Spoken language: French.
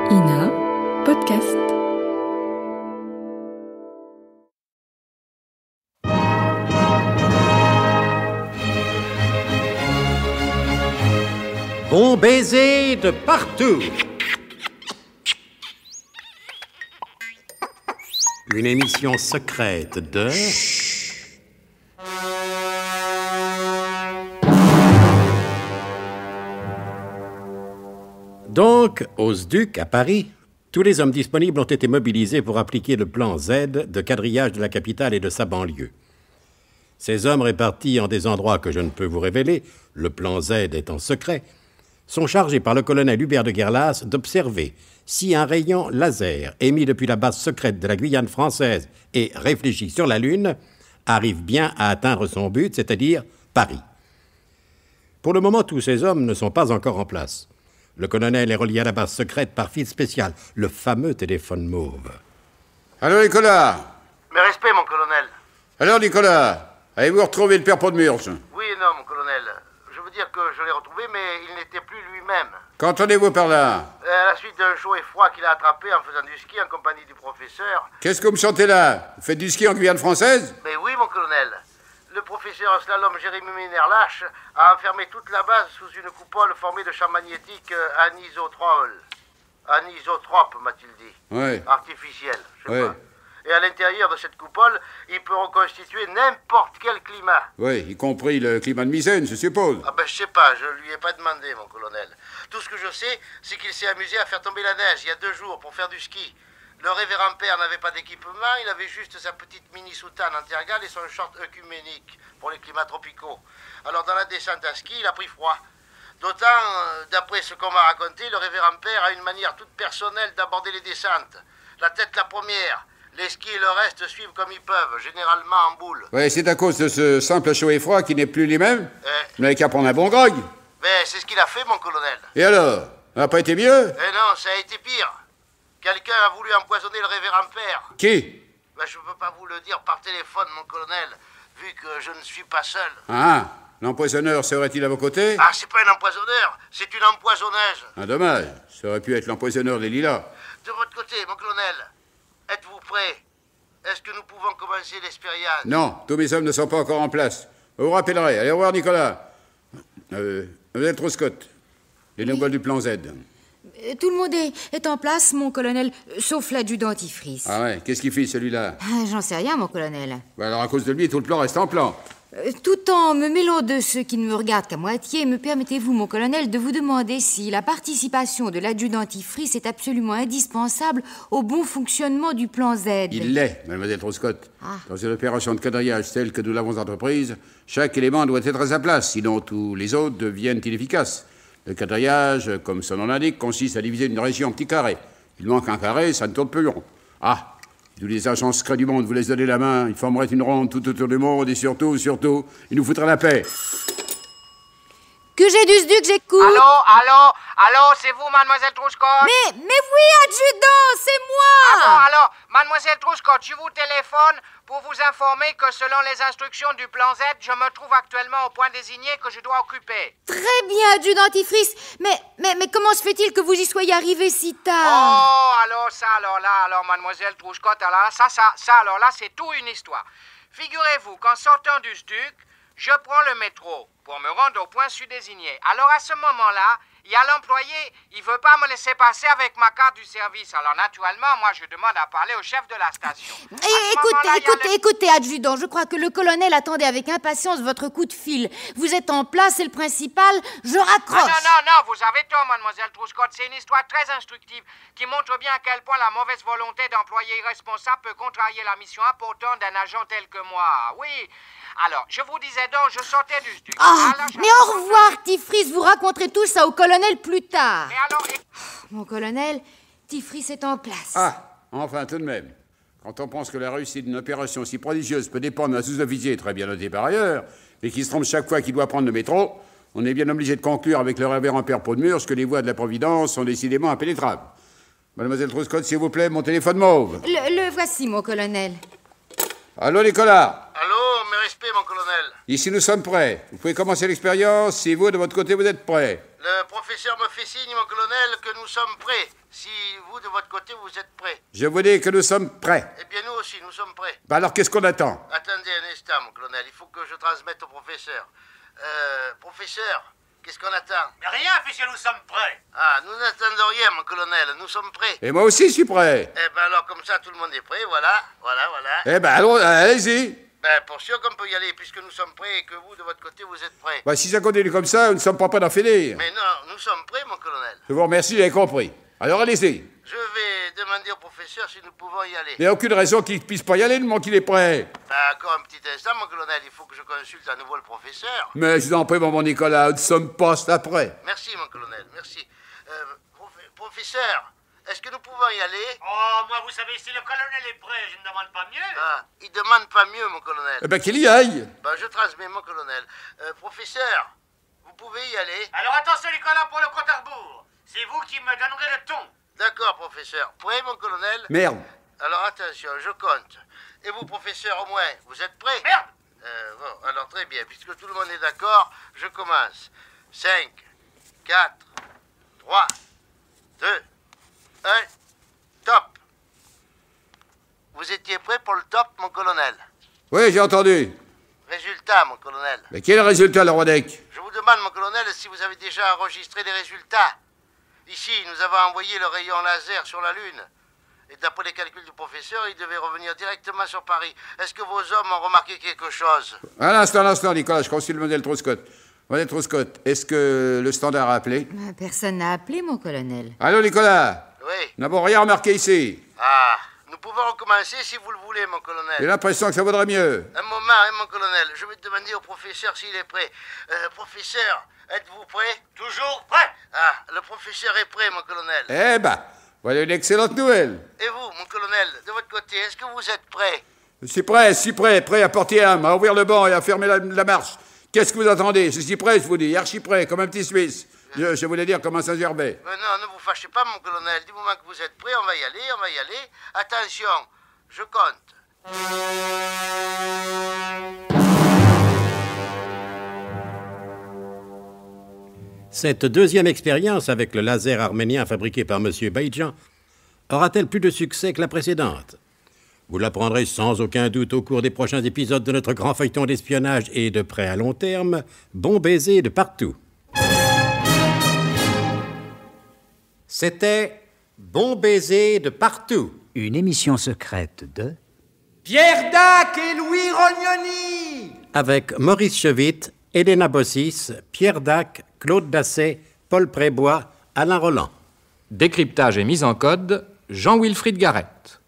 INA Podcast. Bon baiser de partout. Une émission secrète de... Donc, au SDUC, à Paris, tous les hommes disponibles ont été mobilisés pour appliquer le plan Z de quadrillage de la capitale et de sa banlieue. Ces hommes répartis en des endroits que je ne peux vous révéler, le plan Z étant secret, sont chargés par le colonel Hubert de Guerlas d'observer si un rayon laser émis depuis la base secrète de la Guyane française et réfléchi sur la Lune arrive bien à atteindre son but, c'est-à-dire Paris. Pour le moment, tous ces hommes ne sont pas encore en place. Le colonel est relié à la base secrète par fil spécial, le fameux téléphone mauve. Allô, Nicolas? Mes respects, mon colonel. Alors, Nicolas, avez-vous retrouvé le père Podmurge? Oui et non, mon colonel. Je veux dire que je l'ai retrouvé, mais il n'était plus lui-même. Qu'entendez-vous par là? À la suite d'un chaud et froid qu'il a attrapé en faisant du ski en compagnie du professeur. Qu'est-ce que vous me chantez là? Vous faites du ski en Guyane française? Mais oui, mon colonel. Le professeur slalom Jérémy Ménère-Lâche a enfermé toute la base sous une coupole formée de champs magnétiques anisotropes, m'a-t-il dit. Oui. Artificiels, je sais Oui. pas. Et à l'intérieur de cette coupole, il peut reconstituer n'importe quel climat. Oui, y compris le climat de Misène, je suppose. Ah ben je sais pas, je lui ai pas demandé, mon colonel. Tout ce que je sais, c'est qu'il s'est amusé à faire tomber la neige il y a 2 jours pour faire du ski. Le révérend père n'avait pas d'équipement, il avait juste sa petite mini-soutane en tergale et son short œcuménique pour les climats tropicaux. Alors dans la descente à ski, il a pris froid. D'autant, d'après ce qu'on m'a raconté, le révérend père a une manière toute personnelle d'aborder les descentes. La tête la première, les skis et le reste suivent comme ils peuvent, généralement en boule. Oui, c'est à cause de ce simple chaud et froid qui n'est plus lui-même. Vous n'avez qu'à prendre un bon grog. Mais c'est ce qu'il a fait, mon colonel. Et alors? Ça n'a pas été mieux? Eh non, ça a été pire. Quelqu'un a voulu empoisonner le révérend père. Qui? Ben, je ne peux pas vous le dire par téléphone, mon colonel, vu que je ne suis pas seul. Ah, l'empoisonneur serait-il à vos côtés? Ah, c'est pas un empoisonneur, c'est une empoisonneuse. Ah, dommage. Ça aurait pu être l'empoisonneur des lilas. De votre côté, mon colonel, êtes-vous prêt? Est-ce que nous pouvons commencer l'expérience? Non, tous mes hommes ne sont pas encore en place. Vous vous rappellerez. Allez, au revoir, Nicolas. Mademoiselle Truscott, les nouvelles du plan Z. Tout le monde est en place, mon colonel, sauf l'adjudant Tifris. Ah ouais, qu'est-ce qu'il fait, celui-là? J'en sais rien, mon colonel. Bah alors, à cause de lui, tout le plan reste en plan. Tout en me mêlant de ceux qui ne me regardent qu'à moitié, me permettez-vous, mon colonel, de vous demander si la participation de l'adjudant Tifris est absolument indispensable au bon fonctionnement du plan Z. Il l'est, mademoiselle Truscott. Ah. Dans une opération de quadrillage telle que nous l'avons entreprise, chaque élément doit être à sa place, sinon tous les autres deviennent inefficaces. Le quadrillage, comme son nom l'indique, consiste à diviser une région en petits carrés. Il manque un carré, ça ne tourne plus rond. Ah, si tous les agents secrets du monde vous laissent donner la main, ils formeraient une ronde tout autour du monde et surtout, ils nous foutraient la paix. Que j'ai du SDUC, j'écoute. Allô, c'est vous, mademoiselle Truscott? Mais oui, adjudant, c'est moi. Alors, mademoiselle Truscott, je vous téléphone pour vous informer que selon les instructions du plan Z, je me trouve actuellement au point désigné que je dois occuper. Très bien, adjudant Tifris. Mais comment se fait-il que vous y soyez arrivé si tard? Alors, mademoiselle Truscott, alors là, c'est tout une histoire. Figurez-vous qu'en sortant du SDUC, je prends le métro pour me rendre au point sud-désigné. Alors, à ce moment-là, il y a l'employé, il veut pas me laisser passer avec ma carte du service. Alors, naturellement, moi, je demande à parler au chef de la station. Écoutez, adjudant, je crois que le colonel attendait avec impatience votre coup de fil. Vous êtes en place, c'est le principal, je raccroche. Non, vous avez tort, mademoiselle Truscott. C'est une histoire très instructive qui montre bien à quel point la mauvaise volonté d'employés irresponsables peut contrarier la mission importante d'un agent tel que moi. Oui. Alors, je vous disais donc, je sortais du SDUC. Mais au revoir, Tifris, vous raconterez tout ça au colonel plus tard. Mais alors... Mon colonel, Tifris est en place. Ah, enfin, tout de même. Quand on pense que la réussite d'une opération si prodigieuse peut dépendre d'un sous-officier très bien noté par ailleurs, et qui se trompe chaque fois qu'il doit prendre le métro, on est bien obligé de conclure avec le révérend père Podmurge que les voies de la Providence sont décidément impénétrables. Mademoiselle Truscott, s'il vous plaît, mon téléphone mauve. Le voici, mon colonel. Allô, Nicolas? Allô, mes respect, mon colonel. Ici, nous sommes prêts. Vous pouvez commencer l'expérience si vous, de votre côté, vous êtes prêts. Le professeur me fait signe, mon colonel, que nous sommes prêts. Si vous, de votre côté, vous êtes prêts. Je vous dis que nous sommes prêts. Eh bien, nous aussi, nous sommes prêts. Bah alors, qu'est-ce qu'on attend? Attendez un instant, mon colonel. Il faut que je transmette au professeur. Professeur, qu'est-ce qu'on attend? Mais rien, puisque nous sommes prêts. Ah, nous n'attendons rien, mon colonel. Nous sommes prêts. Et moi aussi, je suis prêt. Eh ben alors, comme ça, tout le monde est prêt. Voilà. Eh ben, allons, allez-y. Ben, pour sûr qu'on peut y aller, puisque nous sommes prêts et que vous, de votre côté, vous êtes prêts. Bah, si ça continue comme ça, nous ne sommes pas prêts d'en finir. Mais non, nous sommes prêts, mon colonel. Je vous remercie, j'ai compris. Alors, allez-y. Je vais demander au professeur si nous pouvons y aller. Il n'y a aucune raison qu'il ne puisse pas y aller, du moment qu'il est prêt. Ben, encore un petit instant, mon colonel. Il faut que je consulte à nouveau le professeur. Mais je vous en prie, mon Nicolas, nous ne sommes pas après. Merci, mon colonel, merci. Professeur, est-ce que nous pouvons y aller? Oh, moi, vous savez, si le colonel est prêt, je ne demande pas mieux. Ah, il demande pas mieux, mon colonel. Eh ben, qu'il y aille. Ben, je transmets, mon colonel. Professeur, vous pouvez y aller? Alors attention, Nicolas, pour le compte à rebours. C'est vous qui me donnerez le ton. D'accord, professeur. Prêt, mon colonel? Merde. Alors, attention, je compte. Et vous, professeur, au moins, vous êtes prêt? Merde. Bon, alors très bien. Puisque tout le monde est d'accord, je commence. 5, 4, 3, 2, 1, top. Vous étiez prêt pour le top, mon colonel? Oui, j'ai entendu. Résultat, mon colonel. Mais quel est le résultat, le roi Deck? Je vous demande, mon colonel, si vous avez déjà enregistré les résultats. Ici, nous avons envoyé le rayon laser sur la Lune. Et d'après les calculs du professeur, il devait revenir directement sur Paris. Est-ce que vos hommes ont remarqué quelque chose? Un instant, Nicolas, je consulte le modèle Truscott. Modèle Truscott, est-ce que le standard a appelé? Personne n'a appelé, mon colonel. Allô, Nicolas? Oui. Nous n'avons rien remarqué ici. Ah, nous pouvons recommencer si vous le voulez, mon colonel. J'ai l'impression que ça vaudrait mieux. Un moment, hein, mon colonel. Je vais demander au professeur s'il est prêt. Professeur, êtes-vous prêt? Toujours prêt. Ah, le professeur est prêt, mon colonel. Eh ben, voilà une excellente nouvelle. Et vous, mon colonel, de votre côté, est-ce que vous êtes prêt? Je suis prêt à porter âme, à ouvrir le banc et à fermer la marche. Qu'est-ce que vous attendez? Je suis prêt, je vous dis, archi prêt, comme un petit Suisse. Je voulais dire comme un Saint-Gervais. Non, ne vous fâchez pas, mon colonel. Du moment que vous êtes prêt, on va y aller. Attention, je compte. Cette deuxième expérience avec le laser arménien fabriqué par M. Baïdjan aura-t-elle plus de succès que la précédente? Vous l'apprendrez sans aucun doute au cours des prochains épisodes de notre grand feuilleton d'espionnage et de prêt à long terme, Bon baiser de partout. C'était Bon baiser de partout. Une émission secrète de Pierre Dac et Louis Rognoni. Avec Maurice Chevitte, Elena Bossis, Pierre Dac, Claude Dasset, Paul Prébois, Alain Roland. Décryptage et mise en code, Jean-Wilfried Garrett.